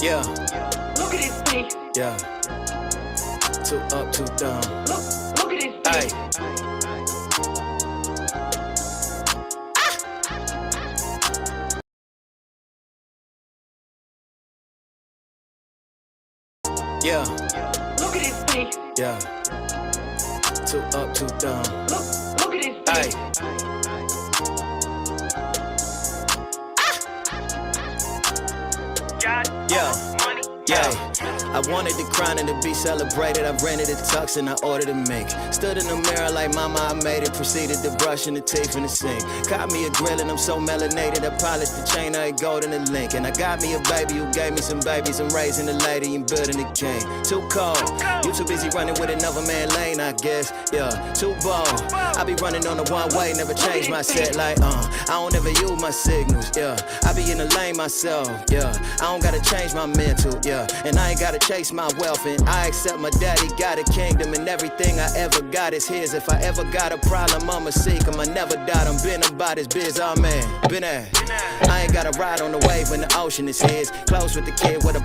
Yeah, Look at his face. yeah. Too up, too down. Look at his Hey, face. yeah, Look at his face. yeah. Too up, too down. Look at his Hey, face. yeah. Yeah, I wanted the crown and to be celebrated. I rented a tux and I ordered a mink. Stood in the mirror like mama, I made it. Proceeded to brushing the teeth in the sink. Caught me a grill and I'm so melanated. I polished the chain, I ain't gold in the link. And I got me a baby who gave me some babies. I'm raising a lady and building a king. Too cold, you too busy running with another man lane, I guess. Yeah, too bold. I be running on the one way, never change my set like, I don't ever use my signals, yeah. I be in the lane myself, yeah. I don't gotta change my mental, yeah. And I ain't gotta chase my wealth, and I accept my daddy got a kingdom, and everything I ever got is his. If I ever got a problem, I'ma seek him. I never doubt him, been about his biz, oh man, been there. I ain't gotta ride on the wave when the ocean is his. Close with the kid with a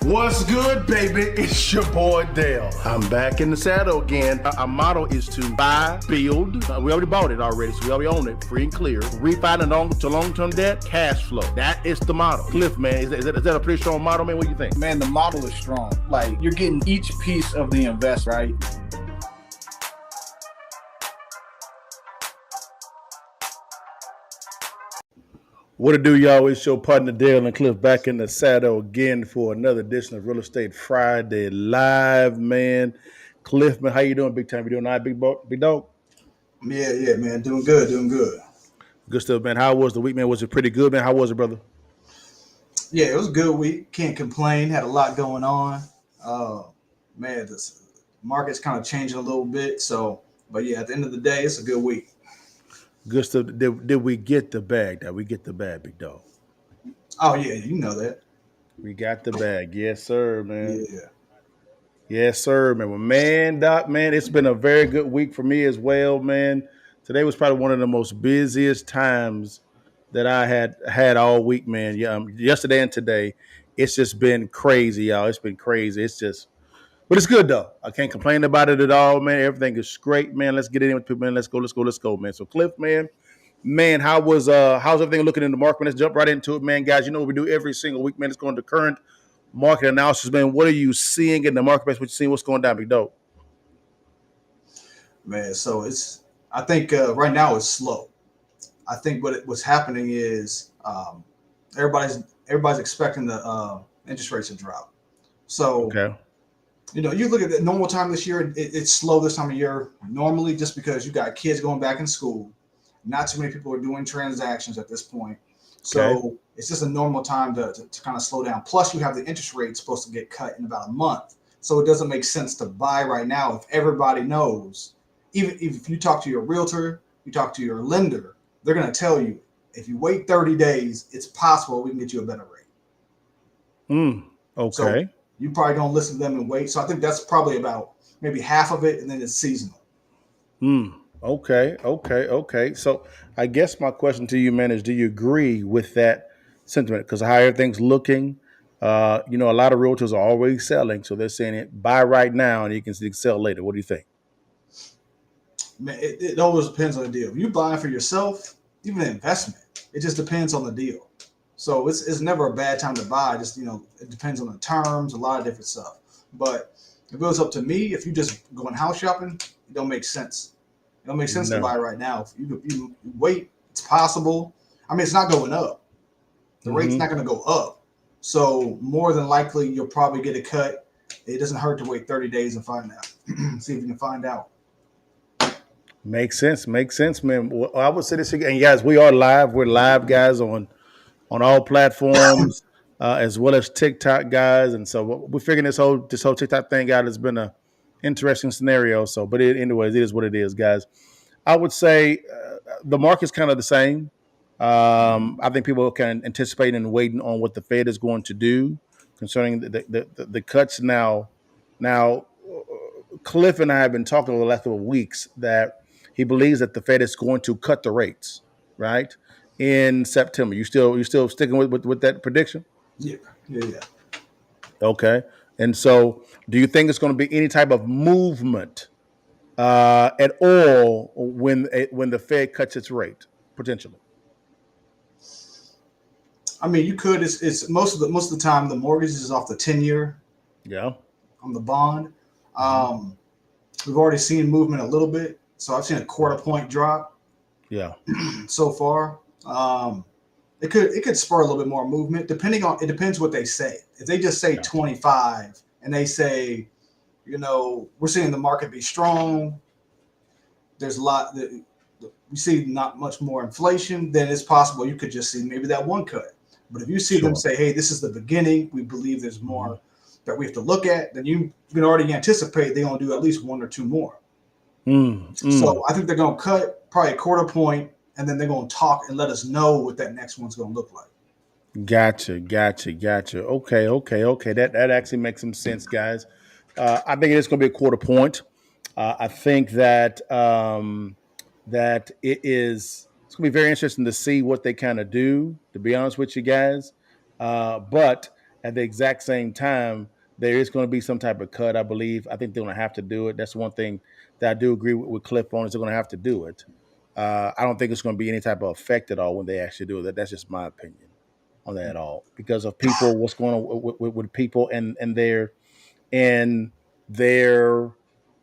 What's good, baby? It's your boy Dale. I'm back in the saddle again. Our motto is to buy, build. We already bought it already, so we already own it, free and clear. Refinance to long-term debt, cash flow. That is the motto. Cliff, man, is that a pretty strong motto, man? What do you think? Man, the model is strong. Like, you're getting each piece of the invest, right? What it do, y'all? It's your partner Dale and Cliff back in the saddle again for another edition of Real Estate Friday Live, man. Cliff, man, how you doing, big time? You doing all right, big dog? Yeah, man. Doing good. Good stuff, man. How was the week, man? Was it pretty good, man? How was it, brother? Yeah, it was a good week. Can't complain. Had a lot going on. Man, the market's kind of changing a little bit. So, but yeah, at the end of the day, it's a good week. Good stuff. Did we get the bag? Did we get the bag, big dog? Oh, yeah, you know that. We got the bag. Yes, sir, man. Yeah. Yes, sir, man. Well, man, Doc, man, it's been a very good week for me as well, man. Today was probably one of the most busiest times that I had all week, man. Yeah, yesterday and today, it's just been crazy, y'all. It's been crazy. But it's good though. I can't complain about it at all, man. Everything is great, man. Let's get in with people, man. Let's go, man. So, Cliff, man, how's everything looking in the market? Man, let's jump right into it, man, guys. You know what we do every single week, man. Let's go into current market analysis, man. What are you seeing in the marketplace? What you seeing? What's going down, big dog? Man, so I think right now it's slow. I think what's happening is everybody's expecting the interest rates to drop. So, Okay. you look at the normal time this year, it's slow this time of year normally just because you got kids going back in school. Not too many people are doing transactions at this point. So Okay. it's just a normal time to kind of slow down. Plus, you have the interest rate supposed to get cut in about a month. So it doesn't make sense to buy right now if everybody knows. Even if you talk to your realtor, you talk to your lender, they're going to tell you if you wait 30 days, it's possible we can get you a better rate. So Okay. you probably don't listen to them and wait. So I think that's probably about maybe half of it, and then it's seasonal. Okay. So I guess my question to you, man, is do you agree with that sentiment? Because how everything's looking, a lot of realtors are always selling. So they're saying it buy right now and you can sell later. What do you think? Man, it always depends on the deal. If you buying for yourself, even an investment, it just depends on the deal. So it's never a bad time to buy. Just it depends on the terms, a lot of different stuff. But if it was up to me, if you just going house shopping, it don't make sense. It don't make sense to No. buy right now. If you wait, it's possible. I mean, it's not going up. The rate's not going to go up. So more than likely, you'll probably get a cut. It doesn't hurt to wait 30 days and find out. See if you can find out. Makes sense, man. Well, I would say this again, and guys, we are live. We're live, guys, on all platforms. as well as TikTok, guys. And so we're figuring this whole TikTok thing out has been a interesting scenario. So, but anyways, it is what it is, guys. I would say the market's kind of the same. I think people can anticipate and waiting on what the Fed is going to do concerning the cuts now. Now, Cliff and I have been talking over the last couple of weeks that he believes that the Fed is going to cut the rates, right, in September. You still sticking with that prediction? Yeah, yeah. Okay. And so, do you think it's going to be any type of movement at all when the Fed cuts its rate potentially? I mean, you could. It's most of the time the mortgage is off the 10-year. Yeah. On the bond. We've already seen movement a little bit, so I've seen a quarter point drop. Yeah. So far, it could spur a little bit more movement. It depends what they say. If they just say 25 and they say, we're seeing the market be strong. There's a lot that we see not much more inflation. Then it's possible you could just see maybe that one cut. But if you see them say, hey, this is the beginning, we believe there's more that we have to look at, then you can already anticipate they're going to do at least one or two more. So I think they're going to cut probably a quarter point, and then they're going to talk and let us know what that next one's going to look like. Gotcha. Okay. That actually makes some sense, guys. I think it's going to be a quarter point. I think that that it's going to be very interesting to see what they kind of do, to be honest with you guys. But at the exact same time, there is going to be some type of cut, I believe. I think they're going to have to do it. That's one thing that I do agree with Cliff on, is they're going to have to do it. I don't think it's going to be any type of effect at all when they actually do it. That's just my opinion on that at all, because of people, what's going on with people and their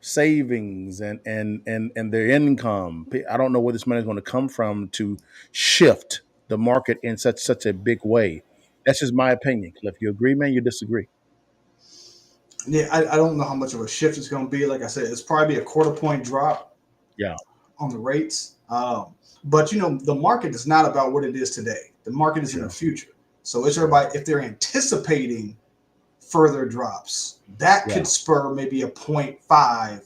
savings and their income. I don't know where this money is going to come from to shift the market in such a big way. That's just my opinion, Cliff. You agree, man? You disagree? Yeah, I don't know how much of a shift it's going to be. Like I said, it's probably a quarter point drop. Yeah. On the rates. But the market is not about what it is today. The market is in the future. So it's everybody, if they're anticipating further drops, that could spur maybe a 0.5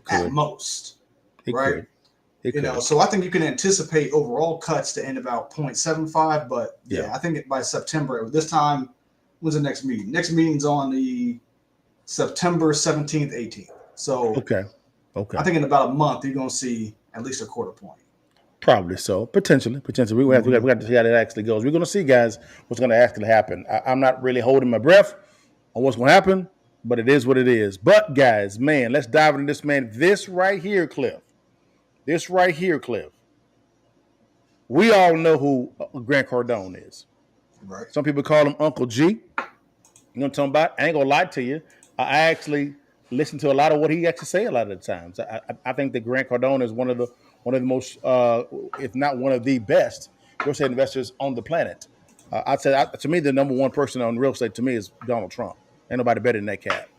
at most. Right? So I think you can anticipate overall cuts to end about 0.75. But I think by September, this time, when's the next meeting? Next meeting's on the September 17th, 18th. So okay. I think in about a month, you're going to see at least a quarter point. Probably so. Potentially. We have to see how that actually goes. We're going to see, guys, what's going to actually happen. I'm not really holding my breath on what's going to happen, but it is what it is. But, guys, man, let's dive into this, man. This right here, Cliff. We all know who Grant Cardone is. Right. Some people call him Uncle G. You know what I'm talking about? I ain't going to lie to you. I actually listen to a lot of what he actually say a lot of the times. I think that Grant Cardone is one of the most, if not one of the best real estate investors on the planet. I'd say to me, the number one person on real estate to me is Donald Trump. Ain't nobody better than that cat.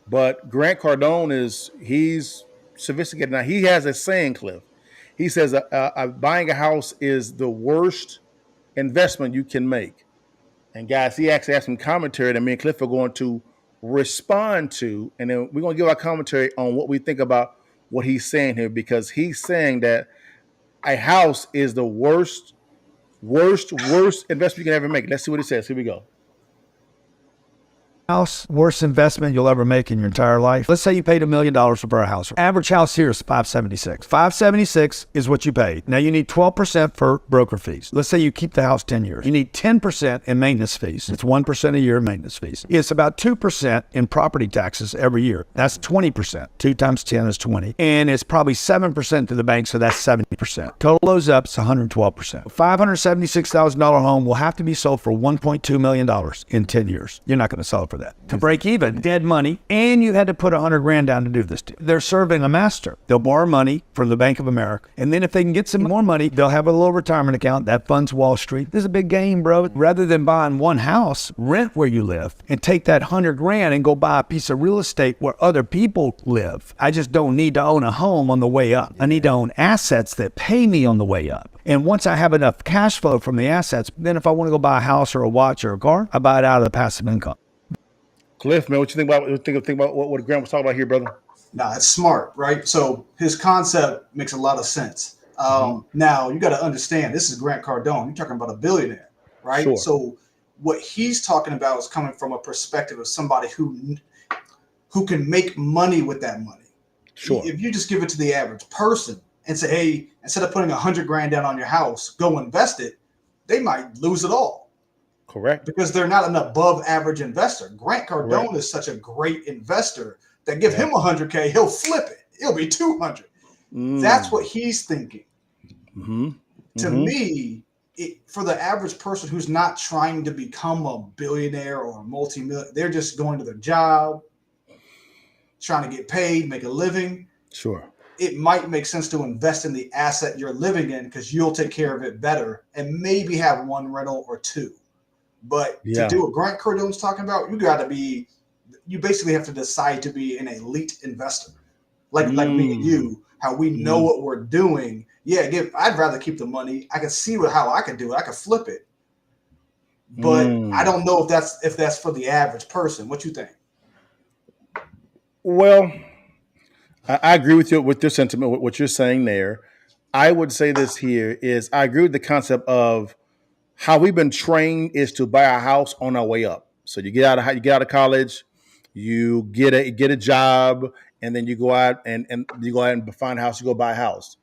But Grant Cardone he's sophisticated. Now he has a saying, Cliff. He says buying a house is the worst investment you can make. And guys, he actually has some commentary that me and Cliff are going to respond to, and then we're going to give our commentary on what we think about what he's saying here, because he's saying that a house is the worst investment you can ever make. Let's see what he says. Here we go. House, worst investment you'll ever make in your entire life. Let's say you paid $1 million for a house. Average house here is $576. $576 is what you paid. Now you need 12% for broker fees. Let's say you keep the house 10 years. You need 10% in maintenance fees. It's 1% a year in maintenance fees. It's about 2% in property taxes every year. That's 20%. 2 times 10 is 20. And it's probably 7% to the bank, so that's 70%. Total those up, it's 112%. $576,000 home will have to be sold for $1.2 million in 10 years. You're not going to sell it for that. that to break even, dead money, and you had to put 100 grand down to do this deal. They're serving a master. They'll borrow money from the Bank of America, and then if they can get some more money, they'll have a little retirement account that funds Wall Street. This is a big game, bro. Rather than buying one house, rent where you live, and take that 100 grand and go buy a piece of real estate where other people live. I just don't need to own a home on the way up. I need to own assets that pay me on the way up. And once I have enough cash flow from the assets, then if I want to go buy a house or a watch or a car, I buy it out of the passive income. Cliff, man, what you think about what Grant was talking about here, brother? No, it's smart, right? So his concept makes a lot of sense. Now you got to understand, this is Grant Cardone. You're talking about a billionaire, right? Sure. So what he's talking about is coming from a perspective of somebody who can make money with that money. Sure. If you just give it to the average person and say, hey, instead of putting 100 grand down on your house, go invest it, they might lose it all. Correct. Because they're not an above average investor. Grant Cardone is such a great investor that give him 100K, he'll flip it. It'll be 200. That's what he's thinking. To me, for the average person who's not trying to become a billionaire or a multi-millionaire, they're just going to their job, trying to get paid, make a living. Sure. It might make sense to invest in the asset you're living in because you'll take care of it better and maybe have one rental or two. But to do what Grant Cardone's talking about, you basically have to decide to be an elite investor. Like me and you, how we know what we're doing. Yeah, I'd rather keep the money. I can see how I can do it. I can flip it. But I don't know if that's for the average person. What you think? Well, I agree with you with your sentiment, what you're saying there. I would say this here is I agree with the concept of how we've been trained is to buy a house on our way up. So you get out of college, you get a job, and then you go out and find a house, you go buy a house.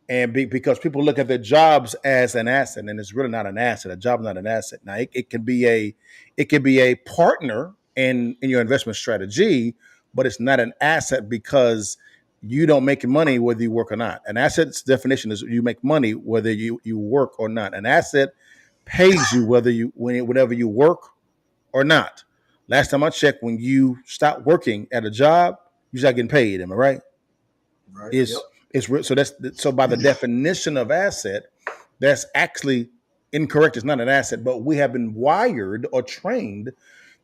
And because people look at their jobs as an asset, and it's really not an asset. A job is not an asset. Now it can be a partner in your investment strategy, but it's not an asset because you don't make money whether you work or not. An asset's definition is you make money whether you work or not. An asset pays you whenever you work or not. Last time I checked, when you stop working at a job, you start getting paid. Am I right? Right. So by the definition of asset, that's actually incorrect. It's not an asset, but we have been wired or trained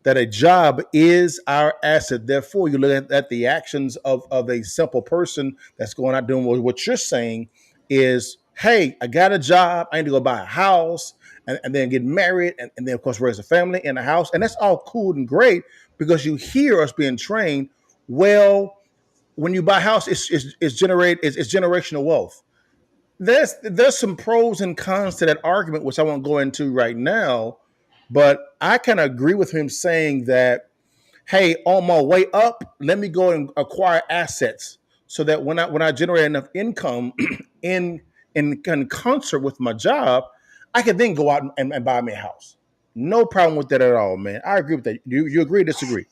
that a job is our asset. Therefore, you look at the actions of a simple person that's going out doing what you're saying is, hey, I got a job. I need to go buy a house and then get married and then, of course, raise a family in a house. And that's all cool and great because you hear us being trained. Well, when you buy a house, it's generational wealth. There's some pros and cons to that argument, which I won't go into right now. But I kind of agree with him saying that, hey, on my way up, let me go and acquire assets so that when I generate enough income in concert with my job, I can then go out and buy me a house. No problem with that at all, man. I agree with that. You agree or disagree?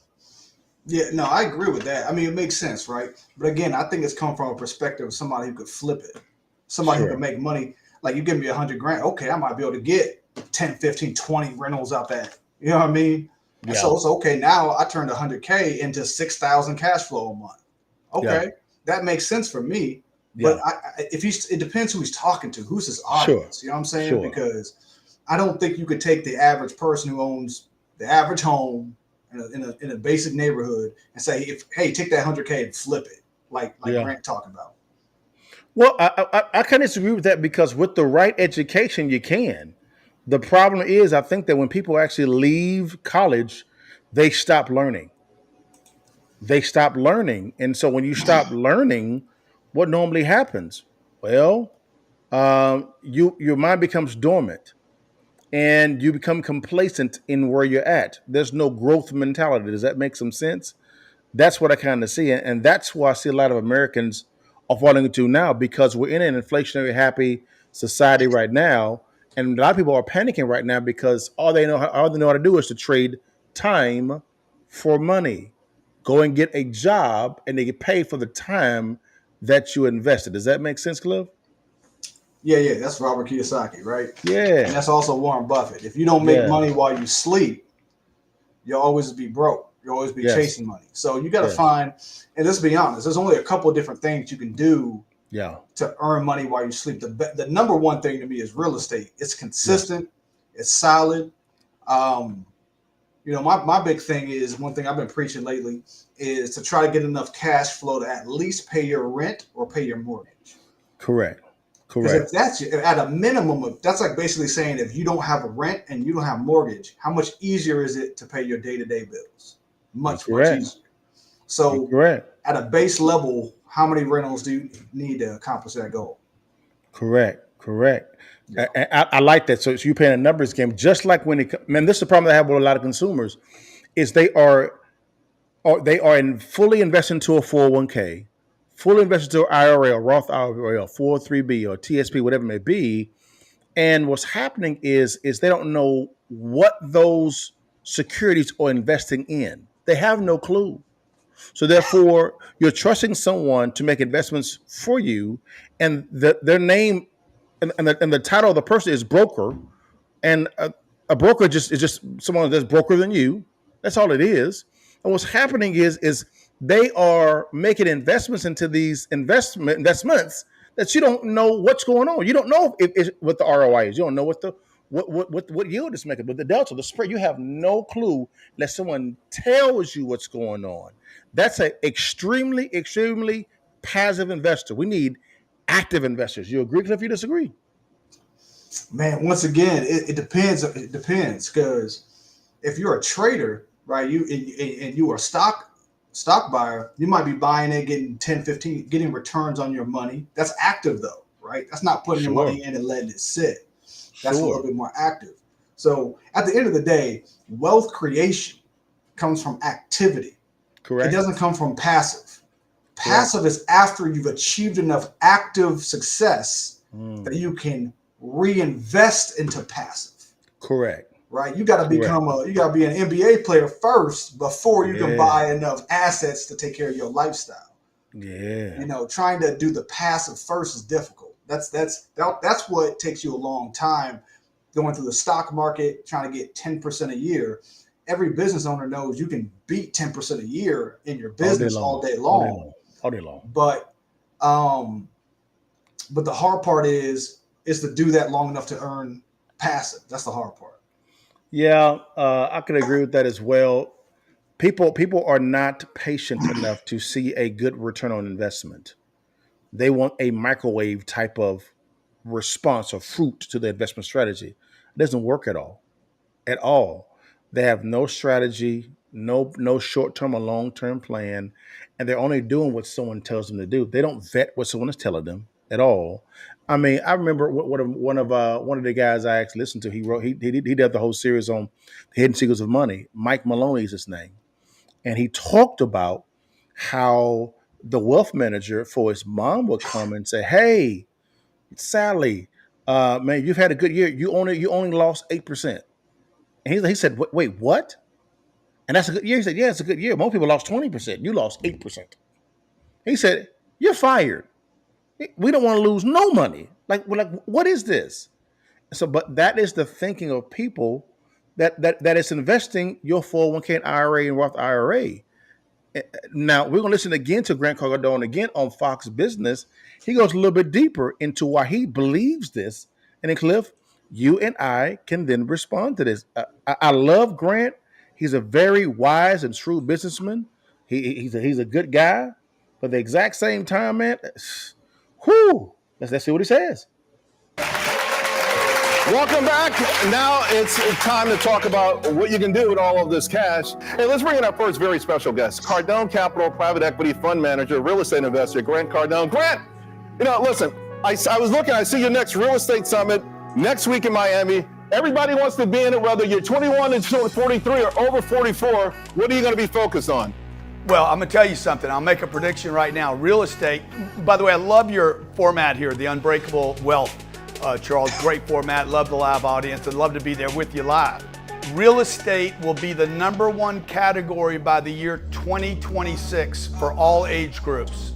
Yeah, no, I agree with that. I mean, it makes sense, right? But again, I think it's come from a perspective of somebody who could flip it, somebody who could make money. Like you give me 100 grand, okay, I might be able to get 10, 15, 20 rentals out that. You know what I mean? Yeah. So it's okay. Now I turned 100K into 6,000 cash flow a month. Okay, that makes sense for me. Yeah. But it depends who he's talking to, who's his audience. Sure. You know what I'm saying? Sure. Because I don't think you could take the average person who owns the average home in a basic neighborhood and say, hey, take that 100K and flip it, like Grant talked about. Well, I kind of disagree with that because with the right education, you can. The problem is, I think that when people actually leave college, they stop learning. And so when you stop learning, what normally happens? Well, your mind becomes dormant and you become complacent in where you're at. There's no growth mentality. Does that make some sense? That's what I kind of see. And that's why I see a lot of Americans are falling into now because we're in an inflationary happy society right now. And a lot of people are panicking right now because all they know how to do is to trade time for money. Go and get a job and they get paid for the time that you invested. Does that make sense, Cliff? Yeah. That's Robert Kiyosaki, right? Yeah. And that's also Warren Buffett. If you don't make money while you sleep, you'll always be broke. You'll always be Yes. chasing money. So you got to Yes. find, and let's be honest, there's only a couple of different things you can do Yeah. to earn money while you sleep. The number one thing to me is real estate. It's consistent. It's solid. My big thing is, one thing I've been preaching lately is to try to get enough cash flow to at least pay your rent or pay your mortgage. Correct. Because Correct. if that's at a minimum of, that's like basically saying, if you don't have a rent and you don't have mortgage, how much easier is it to pay your day-to-day bills? Much Correct. easier. So Correct. at a base level, how many rentals do you need to accomplish that goal? Correct. Yeah. I like that. So you're playing a numbers game, just like when this is the problem I have with a lot of consumers, is they are fully invested into a 401k, fully invested into an IRA, or Roth IRA, or 403b, or TSP, whatever it may be. And what's happening is they don't know what those securities are investing in. They have no clue. So therefore, you're trusting someone to make investments for you, and their name and the title of the person is broker, and a broker is just someone that's broker than you. That's all it is. And what's happening is they are making investments into these investments that you don't know what's going on. You don't know what the ROI is. You don't know what yield is making, but the delta, the spread, you have no clue unless someone tells you what's going on. That's an extremely, extremely passive investor. We need active investors. You agree, Cliff? You disagree? Man, once again, it depends. It depends, because if you're a trader, right, you are a stock buyer, you might be buying it, getting 10, 15, getting returns on your money. That's active though, right? That's not putting your money in and letting it sit. That's a little bit more active. So at the end of the day, wealth creation comes from activity. Correct. It doesn't come from passive. Passive is after you've achieved enough active success that you can reinvest into passive. Correct. Right? You got to be an NBA player first before you can buy enough assets to take care of your lifestyle. Yeah. Trying to do the passive first is difficult. That's what takes you a long time, going through the stock market, trying to get 10% a year. Every business owner knows you can beat 10% a year in your business all day long. But the hard part is to do that long enough to earn passive. That's the hard part. Yeah, I could agree with that as well. People are not patient enough to see a good return on investment. They want a microwave type of response or fruit to the investment strategy. It doesn't work at all. At all. They have no strategy, no short-term or long-term plan, and they're only doing what someone tells them to do. They don't vet what someone is telling them at all. I mean, I remember one of the guys I actually listened to. He did the whole series on the hidden secrets of money. Mike Maloney is his name, and he talked about how the wealth manager for his mom would come and say, "Hey, Sally, man, you've had a good year. You only lost 8%." And he said, "Wait, what?" And that's a good year. He said, "Yeah, it's a good year. Most people lost 20%. You lost 8%." He said, "You're fired. We don't want to lose no money. Like, what is this?" So, but that is the thinking of people that is investing your 401k and IRA and Roth IRA. Now we're going to listen again to Grant Cardone again on Fox Business. He goes a little bit deeper into why he believes this. And then, Cliff, you and I can then respond to this. I love Grant. He's a very wise and shrewd businessman. He's a good guy. But at the exact same time, man, whoo, let's see what he says. Welcome back. Now it's time to talk about what you can do with all of this cash. Hey, let's bring in our first very special guest, Cardone Capital Private Equity Fund Manager, Real Estate Investor, Grant Cardone. Grant, listen, I was looking, I see your next real estate summit next week in Miami. Everybody wants to be in it, whether you're 21 and 43 or over 44. What are you going to be focused on? Well, I'm going to tell you something. I'll make a prediction right now. Real estate, by the way, I love your format here, the Unbreakable Wealth. Charles, great format. Love the live audience. I'd love to be there with you live. Real estate will be the #1 category by the year 2026 for all age groups.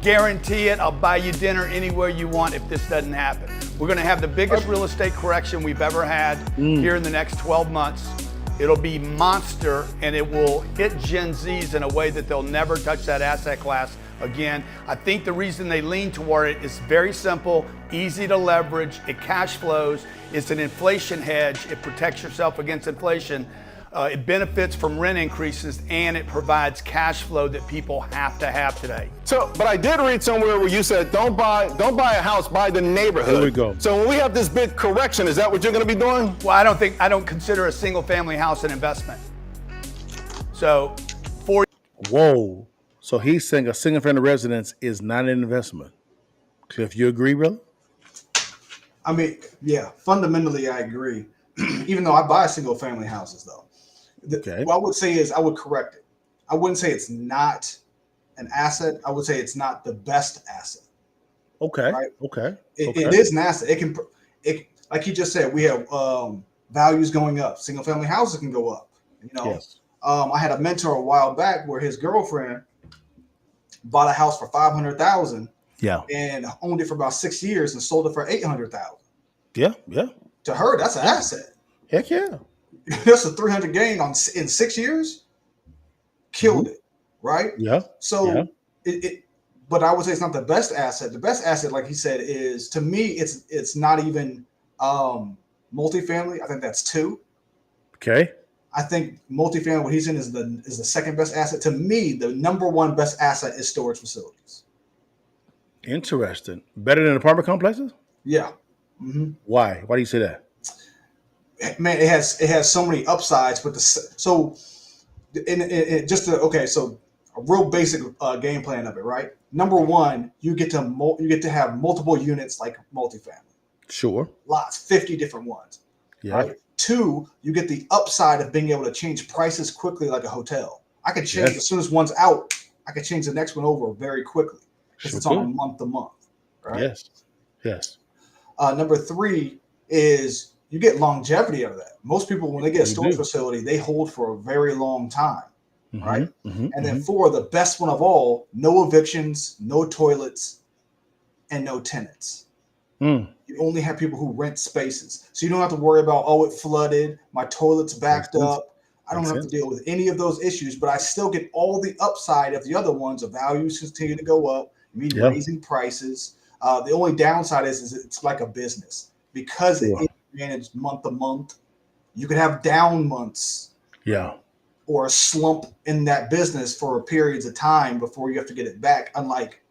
Guarantee it. I'll buy you dinner anywhere you want if this doesn't happen. We're going to have the biggest real estate correction we've ever had here in the next 12 months. It'll be monster, and it will hit Gen Zs in a way that they'll never touch that asset class again. I think the reason they lean toward it is very simple, easy to leverage, it cash flows, it's an inflation hedge, it protects yourself against inflation, it benefits from rent increases, and it provides cash flow that people have to have today. So, but I did read somewhere where you said, don't buy a house, buy the neighborhood. There we go. So when we have this big correction, is that what you're going to be doing? Well, I don't consider a single family house an investment. So, Whoa. So he's saying a single family residence is not an investment. Cliff, you agree, brother? I mean, yeah, fundamentally, I agree. Even though I buy single family houses, though, Okay. what I would say is I would correct it. I wouldn't say it's not an asset. I would say it's not the best asset. Okay. Right. Okay. It is an asset. It like he just said, we have values going up. Single family houses can go up. You know, Yes. I had a mentor a while back where his girlfriend bought a house for $500,000 Yeah. and owned it for about 6 years and sold it for $800,000. Yeah. Yeah. To her, that's an asset. Heck yeah. That's a 300 gain in 6 years. Killed it, right? Yeah. So but I would say it's not the best asset. The best asset, like he said, is, to me, it's not even multifamily. I think that's 2. Okay. I think multifamily, what he's in, is the second best asset. To me, the number one best asset is storage facilities. Interesting. Better than apartment complexes? Yeah. Mm-hmm. Why? Why do you say that? Man, it has so many upsides, but so a real basic game plan of it, right? Number one, you get to have multiple units like multifamily. Sure. Lots, 50 different ones. Yeah. Right? 2, you get the upside of being able to change prices quickly like a hotel. I can change as soon as one's out, I can change the next one over very quickly because it's on a month to month. Right? Yes. Yes. Number 3 is you get longevity out of that. Most people, when they get a storage facility, they hold for a very long time. Mm-hmm, right? And then 4, the best one of all, no evictions, no toilets, and no tenants. You only have people who rent spaces. So you don't have to worry about, it flooded, my toilet's backed up. I don't have to deal with any of those issues, but I still get all the upside of the other ones. The values continue to go up, raising prices. The only downside is it's like a business. Because it is managed month to month, you could have down months. Yeah. Or a slump in that business for periods of time before you have to get it back, unlike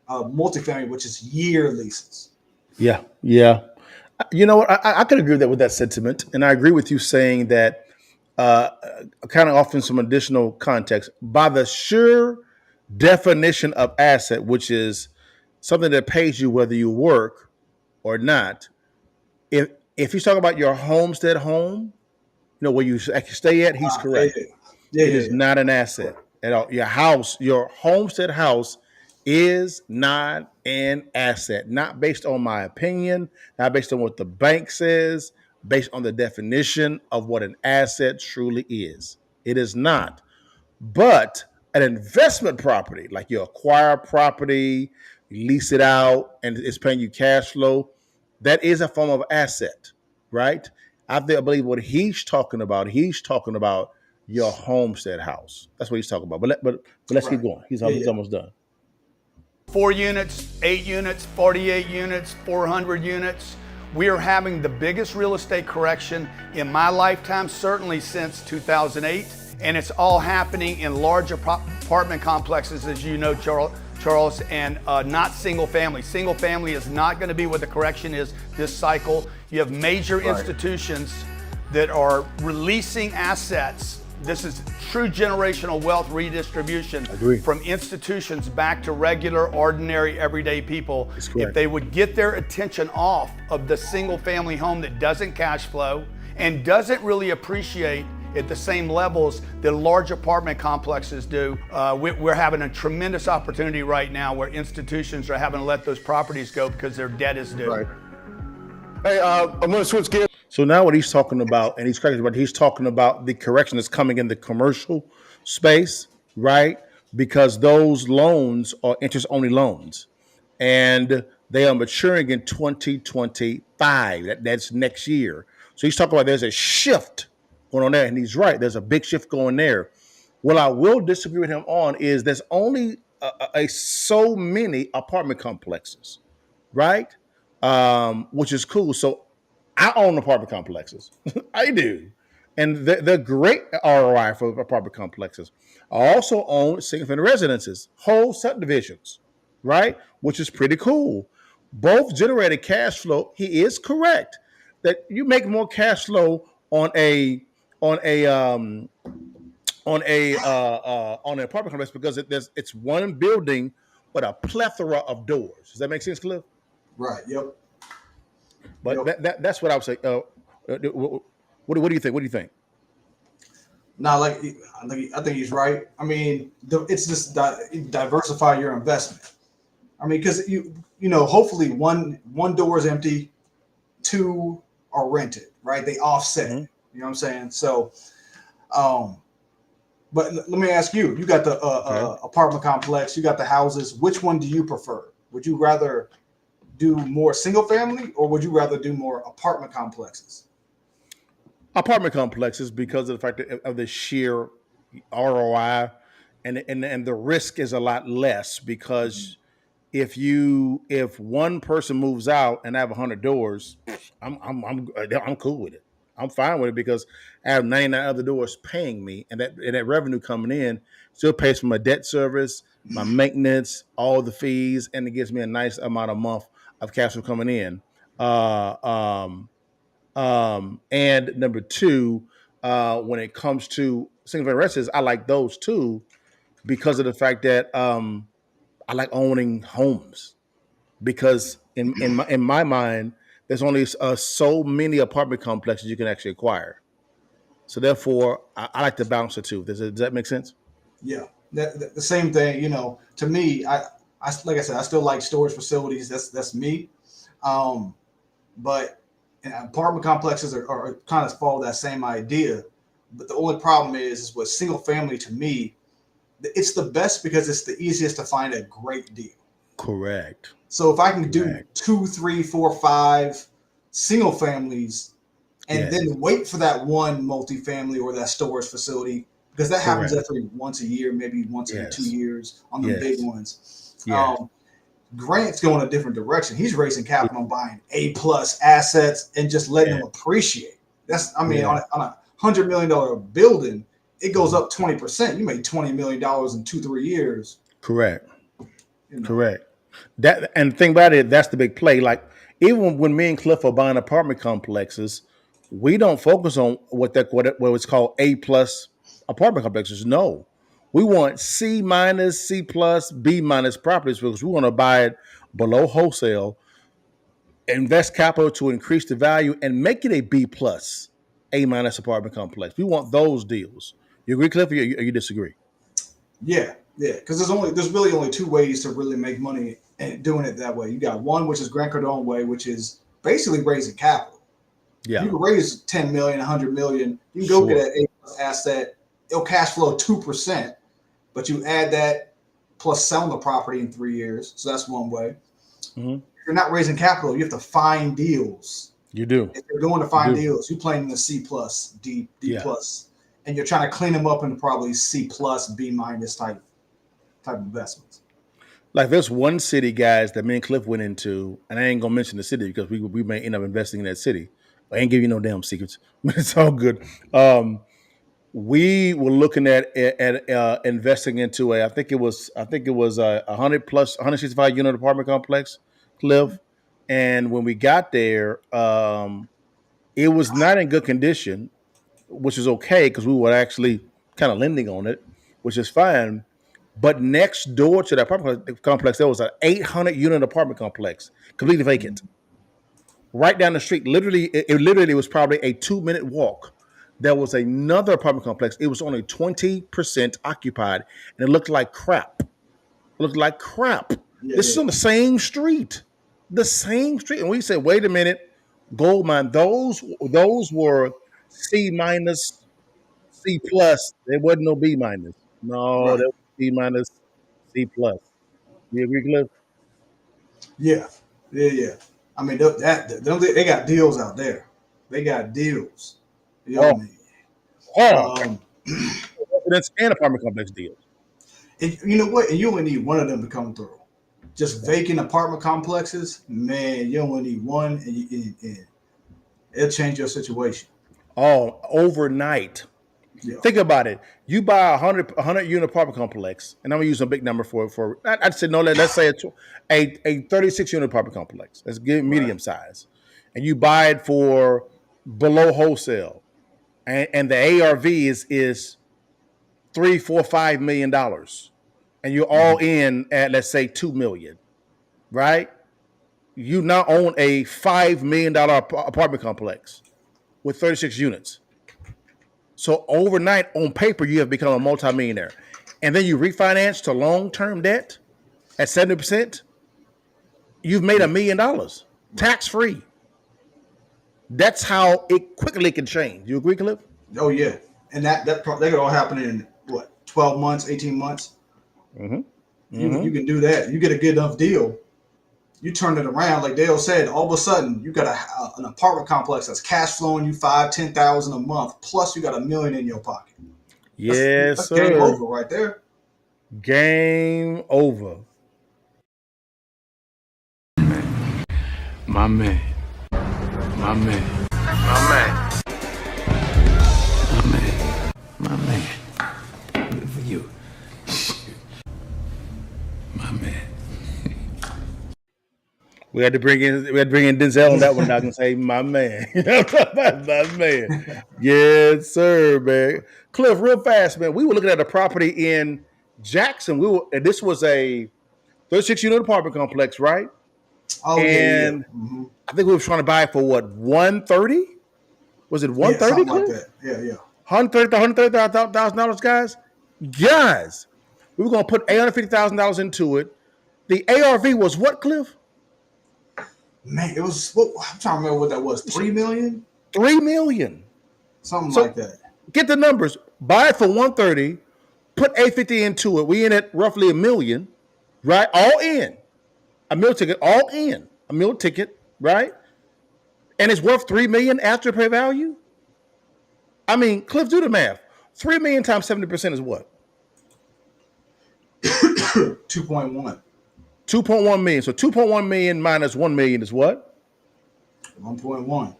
multifamily, which is year leases. Yeah. Yeah. You know what? I could agree with that sentiment. And I agree with you saying that kind of offering some additional context. By the sure definition of asset, which is something that pays you whether you work or not, if he's talking about your homestead home, where you actually stay at, he's correct. It is not an asset at all. Your house, your homestead house, is not an asset. Not based on my opinion, not based on what the bank says, based on the definition of what an asset truly is. It is not. But an investment property, like you acquire property, you lease it out, and it's paying you cash flow, that is a form of asset, right? I believe what he's talking about your homestead house. That's what he's talking about. But let's keep going. He's almost done. 4 units, 8 units, 48 units, 400 units. We are having the biggest real estate correction in my lifetime, certainly since 2008. And it's all happening in large apartment complexes, as you know, Charles, and not single family. Single family is not going to be what the correction is this cycle. You have major institutions that are releasing assets. This is true generational wealth redistribution from institutions back to regular, ordinary, everyday people. If they would get their attention off of the single family home that doesn't cash flow and doesn't really appreciate at the same levels that large apartment complexes do, we're having a tremendous opportunity right now where institutions are having to let those properties go because their debt is due. Right. Hey, I'm going to switch gears. So now what he's talking about, and he's correct, but he's talking about the correction that's coming in the commercial space, right? Because those loans are interest-only loans, and they are maturing in 2025. That's next year. So he's talking about there's a shift going on there, and he's right. There's a big shift going there. What I will disagree with him on is there's only so many apartment complexes, right? Which is cool. So I own apartment complexes. I do. And they're great ROI for apartment complexes. I also own single family residences, whole subdivisions, right? Which is pretty cool. Both generated cash flow. He is correct that you make more cash flow on a on a on an apartment complex because it's one building but a plethora of doors. Does that make sense, Cliff? Right. Yep. But Yep. that's what I would say. What do you think? What do you think? Now, like I think he's right. I mean, it's just diversify your investment. I mean, because hopefully one door is empty, two are rented, right? They offset. Mm-hmm. You know what I'm saying? So, but let me ask you: you got the apartment complex, you got the houses. Which one do you prefer? Would you rather do more single family, or would you rather do more apartment complexes? Apartment complexes because of the fact of the sheer ROI and the risk is a lot less because if one person moves out and I have 100 doors, I'm cool with it. I'm fine with it because I have 99 other doors paying me, and that revenue coming in still pays for my debt service, my maintenance, all the fees, and it gives me a nice amount a month of cash flow coming in. Uh, um, and number two, when it comes to single family residences, I like those too because of the fact that I like owning homes because in my mind, there's only so many apartment complexes you can actually acquire. So therefore, I like to balance the two. Does that make sense? Yeah, the same thing. To me, I like I said, I still like storage facilities. That's me. But and apartment complexes are kind of follow that same idea. But the only problem is with single family. To me, it's the best because it's the easiest to find a great deal. Correct. So if I can do Correct. 2, 3, 4, 5 single families, and Yes. then wait for that one multifamily or that storage facility, because that happens Correct. every once a year, maybe once every 2 Yes. years on the big Yes. ones. Yes. Grant's going a different direction. He's raising capital and buying A+ assets and just letting them Yes. appreciate. I mean, Correct. on a $100 million building, it goes up 20%. You made $20 million in 2-3 years. Correct. You know. Correct. That and the thing about it, that's the big play. Like even when me and Cliff are buying apartment complexes, we don't focus on what it's called A+ apartment complexes. No, we want C-, B- properties because we want to buy it below wholesale, invest capital to increase the value, and make it a B+, A- apartment complex. We want those deals. You agree, Cliff, or you disagree? Yeah, yeah. Because there's really only two ways to really make money and doing it that way. You got one, which is Grant Cardone way, which is basically raising capital. Yeah. You can raise 10 million, 100 million. You can go Sure. get an A+ asset. It'll cash flow 2%, but you add that plus selling the property in 3 years. So that's one way. Mm-hmm. If you're not raising capital, you have to find deals. You do. If you're going to find do. deals, you're playing in the C+, D+, Yeah. and you're trying to clean them up into probably C+, B- type investments. Like there's one city, guys, that me and Cliff went into, and I ain't gonna mention the city because we may end up investing in that city. I ain't give you no damn secrets, but it's all good. We were looking at investing into I think it was a 165 unit apartment complex, Cliff. And when we got there, it was not in good condition, which is okay because we were actually kind of lending on it, which is fine. But next door to that apartment complex, there was an 800 unit apartment complex, completely vacant. Right down the street, it literally was probably a 2-minute walk. There was another apartment complex. It was only 20% occupied, and it looked like crap. It looked like crap. Yeah, This is on the same street, And we said, wait a minute, gold mine. Those were C-, C+. There wasn't no B-. No, right. there was C-, C+. You agree, Cliff? Yeah, yeah. I mean, they got deals out there. They got deals. You know what I Oh, mean? hard. Um, Residence and apartment complex deals. and you know what? And you only need one of them to come through. Just vacant apartment complexes, man. You only need one, and it'll change your situation. Oh, overnight. Yeah, Think about it. You buy a hundred unit apartment complex, and I'm gonna use a big number for. I'd say no. Let's say a 36 unit apartment complex. Let's give it right. medium size, and you buy it for below wholesale, and the ARV is $3, 4, $5 million, and you're all in at let's say 2 million, right? You now own a $5 million apartment complex with 36 units. So overnight, on paper, you have become a multimillionaire, and then you refinance to long-term debt at 70%. You've made $1 million tax-free. That's how it quickly can change. You agree, Cliff? Oh yeah, and that could all happen in what 12 months, 18 months. Mm-hmm. You can do that. You get a good enough deal. You turn it around, like Dale said. All of a sudden, you got an apartment complex that's cash flowing you 5,000, 10,000 a month. Plus, you got $1 million in your pocket. Yes, That's game sir. over right there. Game over. My man. My man. My man. My man. My man. Good for you. My man. We had to bring in Denzel on that one. I can say, my man, my man. Yes, sir, man. Cliff, real fast, man. We were looking at a property in Jackson. And this was a 36 unit apartment complex, right? Oh yeah. And I think we were trying to buy it for what, 130? Was it 130? Something like that. Yeah. $130,000, guys. Guys, we were gonna put $850,000 into it. The ARV was what, Cliff? Man, it was. I'm trying to remember what that was. 3 million, $3 million. something So like that. get the numbers. Buy it for 130. Put 850 into it. We in at roughly $1 million, right? All in. A meal ticket, all in. A meal ticket, right? And it's worth $3 million after pay value. I mean, Cliff, do the math. $3 million times 70% is what? 2.1. 2.1 million. So 2.1 million minus 1 million is what? 1.1.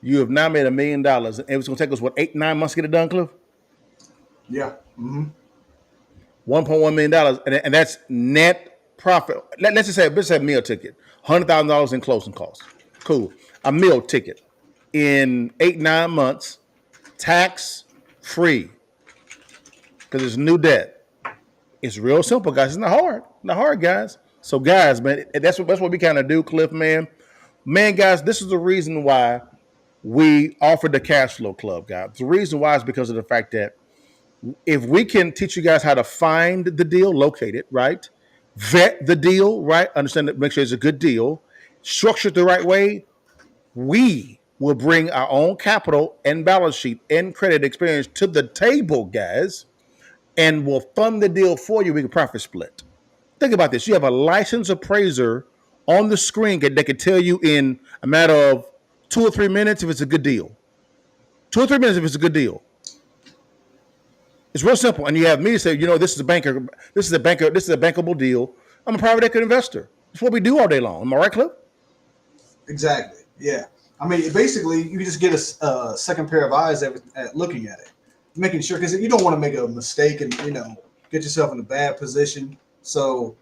You have now made $1 million. And it's going to take us, what, 8-9 months to get it done, Cliff? Yeah. $1.1 million. And that's net profit. Let's just say a meal ticket. $100,000 in closing costs. Cool. A meal ticket in 8-9 months, tax free, because it's new debt. It's real simple, guys. It's not hard. Not hard, guys. So, guys, man, that's what we kind of do, Cliff, man. Man, guys, this is the reason why we offered the Cash Flow Club, guys. The reason why is because of the fact that if we can teach you guys how to find the deal, locate it, right? Vet the deal, right? Understand that, make sure it's a good deal, structure it the right way. We will bring our own capital and balance sheet and credit experience to the table, guys, and we'll fund the deal for you. We can profit split. Think about this. You have a licensed appraiser on the screen that can tell you in a matter of 2 or 3 minutes if it's a good deal. 2 or 3 minutes if it's a good deal. It's real simple. And you have me to say, this is a bankable deal. I'm a private equity investor. That's what we do all day long. Am I right, Cliff? Exactly. Yeah. I mean, basically, you just get a second pair of eyes at looking at it, making sure, because you don't want to make a mistake and get yourself in a bad position. So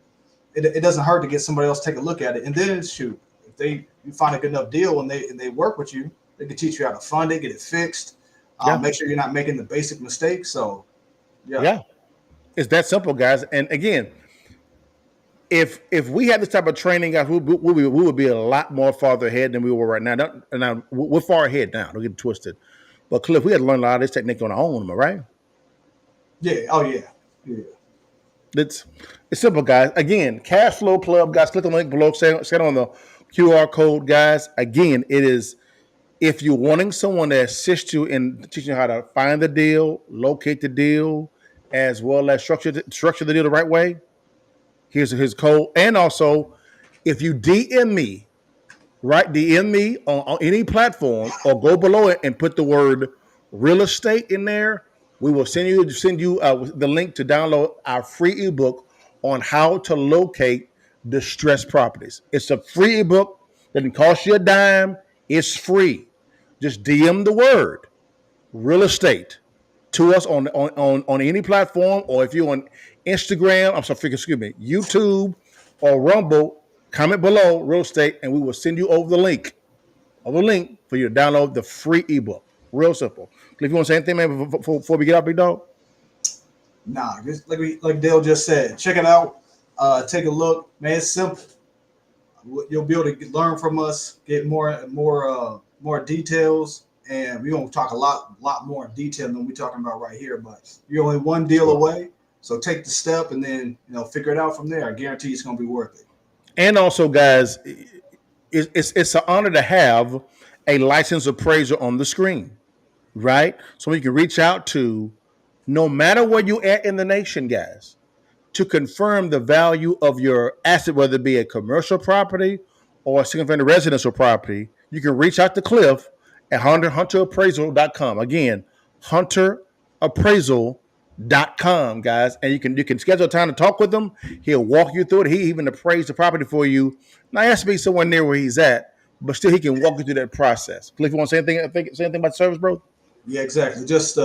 it doesn't hurt to get somebody else to take a look at it, and then shoot, if you find a good enough deal and they work with you, they can teach you how to fund it, get it fixed, make sure you're not making the basic mistakes. So yeah, it's that simple, guys. And again, if we had this type of training, guys, we would be a lot more farther ahead than we were right now. Now we're far ahead now. Don't get it twisted. But Cliff, we had to learn a lot of this technique on our own, am I right? Yeah. Oh yeah. It's simple, guys. Again, Cash Flow Club, guys. Click on the link below. Scan on the QR code, guys. Again, it is if you're wanting someone to assist you in teaching you how to find the deal, locate the deal, as well as structure the deal the right way. Here's his code. And also, if you DM me, right? DM me on any platform or go below it and put the word real estate in there, we will send you the link to download our free ebook on how to locate distressed properties. It's a free ebook. Doesn't cost you a dime. It's free. Just DM the word real estate to us on any platform, or if you're on Instagram, excuse me, YouTube or Rumble, comment below real estate, and we will send you over the link for you to download the free ebook. Real simple. If you want to say anything, man, before we get out, big dog. Nah, just like Dale just said, check it out. Take a look, man. It's simple. You'll be able to learn from us, get more details, and we're gonna talk a lot more in detail than we're talking about right here. But you're only one deal away, so take the step and then figure it out from there. I guarantee it's gonna be worth it. And also, guys, it's an honor to have a licensed appraiser on the screen, right? So you can reach out to, no matter where you're at in the nation, guys, to confirm the value of your asset, whether it be a commercial property or a single-family residential property. You can reach out to Cliff at hunterappraisal.com. Again, hunterappraisal.com, guys. And you can schedule a time to talk with him. He'll walk you through it. He even appraise the property for you. Now, he has to be somewhere near where he's at, but still he can walk you through that process. Cliff, you want to say anything about the service, bro? Yeah, exactly. Just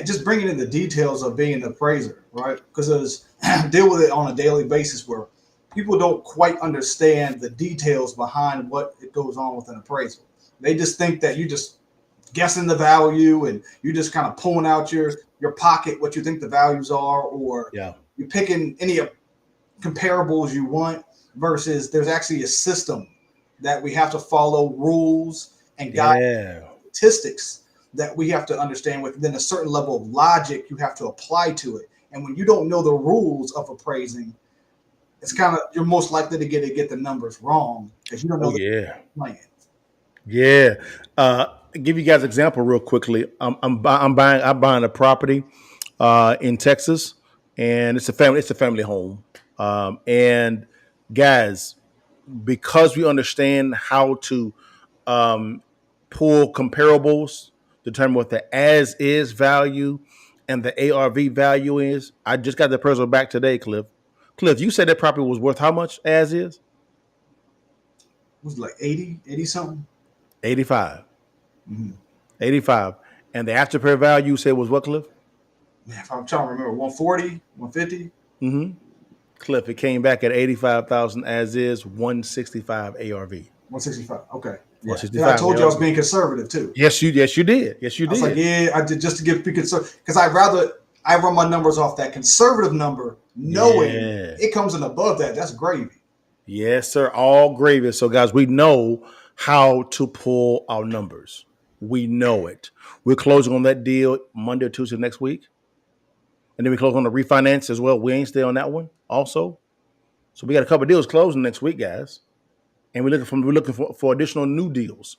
just bringing in the details of being an appraiser, right? Because deal with it on a daily basis where people don't quite understand the details behind what it goes on with an appraisal. They just think that you just guessing the value and you just kind of pulling out your pocket what you think the values are, or you're picking any comparables you want, versus there's actually a system that we have to follow, rules and guide statistics that we have to understand within a certain level of logic you have to apply to it. And when you don't know the rules of appraising, it's kind of, you're most likely to get the numbers wrong because you don't know the plan. Yeah. Give you guys an example real quickly. I'm buying a property in Texas, and it's a family home. And guys, because we understand how to pull comparables, determine what the as is value and the ARV value is. I just got the appraisal back today, Cliff. Cliff, you said that property was worth how much as is? It was like 80 something? 85. Mm-hmm. 85. And the after repair value you said was what, Cliff? Man, if I'm trying to remember, 140, 150? Mm-hmm. Cliff, it came back at 85,000 as is, 165 ARV. 165. Okay. Yeah. I told you I was being conservative too. Yes, you did. I was like, I did, just to be conservative, because I run my numbers off that conservative number, knowing it comes in above that. That's gravy. Yes, sir. All gravy. So, guys, we know how to pull our numbers. We know it. We're closing on that deal Monday or Tuesday next week. And then we close on the refinance as well. Wednesday on that one also. So we got a couple of deals closing next week, guys. And we're looking for additional new deals.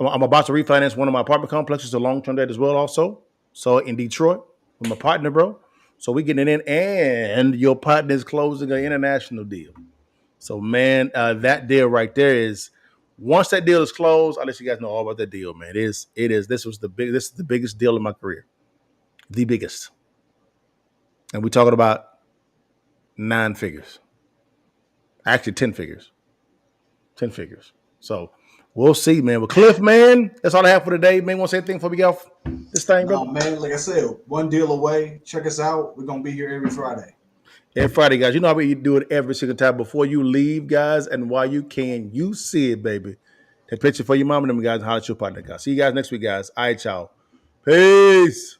I'm about to refinance one of my apartment complexes, a long-term debt as well also. So in Detroit with my partner, bro. So we're getting it in, and your partner is closing an international deal. So, man, that deal right there is, once that deal is closed, I'll let you guys know all about that deal, man. This is the biggest deal in my career. The biggest. And we're talking about 9 figures. Actually, 10 figures. 10 figures. So we'll see, man. With Cliff, man, that's all I have for today. Man, want to say anything before we get off this thing, bro? No, man, like I said, one deal away. Check us out. We're going to be here every Friday. Every Friday, guys. You know how we do it every single time. Before you leave, guys, and while you can, you see it, baby. Take a picture for your mom and them, guys, and holler at your partner, guys. See you guys next week, guys. All right, y'all. Peace.